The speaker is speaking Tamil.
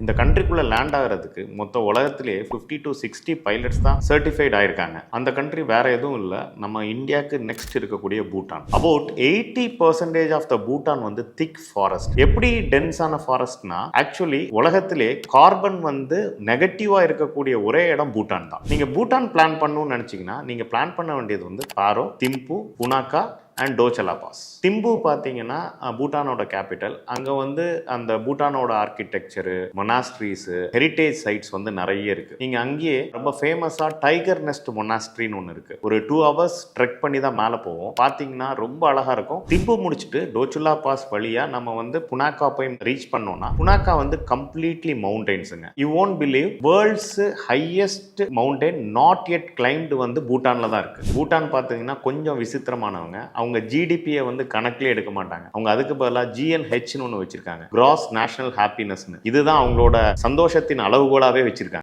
இந்த கண்ட்ரிக்குள்ள லேண்ட் ஆகிறதுக்கு மொத்த உலகத்திலேயே 50 to 60 பைலட்ஸ் தான் சர்டிஃபைட் ஆயிருக்காங்க. அந்த கண்ட்ரி வேற எதுவும் இல்லை, நம்ம இந்தியாவுக்கு நெக்ஸ்ட் இருக்கக்கூடிய Bhutan. About 80% of the Bhutan வந்து திக் ஃபாரஸ்ட். எப்படி டென்ஸான ஃபாரஸ்ட்னா, ஆக்சுவலி உலகத்திலே கார்பன் வந்து நெகட்டிவா இருக்கக்கூடிய ஒரே இடம் பூட்டான் தான். நீங்க பூட்டான் பிளான் பண்ணணும்னு நினைச்சீங்கன்னா நீங்க பிளான் பண்ண வேண்டியது வந்து பாரோ, திம்பு, புனாக்கா அண்ட் டோச்சலா பாஸ். திம்பு பார்த்தீங்கன்னா பூட்டானோட கேபிட்டல். அங்கே வந்து அந்த பூட்டானோட ஆர்கிடெக்சரு, மொனாஸ்ட்ரீஸ், ஹெரிட்டேஜ் சைட்ஸ் வந்து நிறைய இருக்கு. நீங்க அங்கேயே ரொம்ப ஃபேமஸா டைகர் நெஸ்ட் மொனாஸ்ட்ரின்னு ஒன்று இருக்கு. ஒரு 2 hours ட்ரெக் பண்ணி தான் மேலே போவோம். பார்த்தீங்கன்னா ரொம்ப அழகா இருக்கும். திம்பு முடிச்சுட்டு டோச்சுலா பாஸ் வழியா நம்ம வந்து புனாக்கா போய் ரீச் பண்ணோம்னா, புனாக்கா வந்து கம்ப்ளீட்லி மவுண்டெயின்ஸுங்க. You won't believe, world's highest mountain not yet climbed வந்து பூட்டான்ல தான் இருக்கு. பூட்டான் பார்த்தீங்கன்னா கொஞ்சம் விசித்திரமானவங்க. அவங்க ஜிடிபியை வந்து கணக்கிலே எடுக்க மாட்டாங்க. அவங்க அதுக்கு பதிலாக GNHன்னு ஒன்று வச்சிருக்காங்க, கிராஸ் நேஷனல் ஹாப்பினஸ்னு. இதுதான் அவங்களோட சந்தோஷத்தின் அளவுகோலாவே வச்சிருக்காங்க.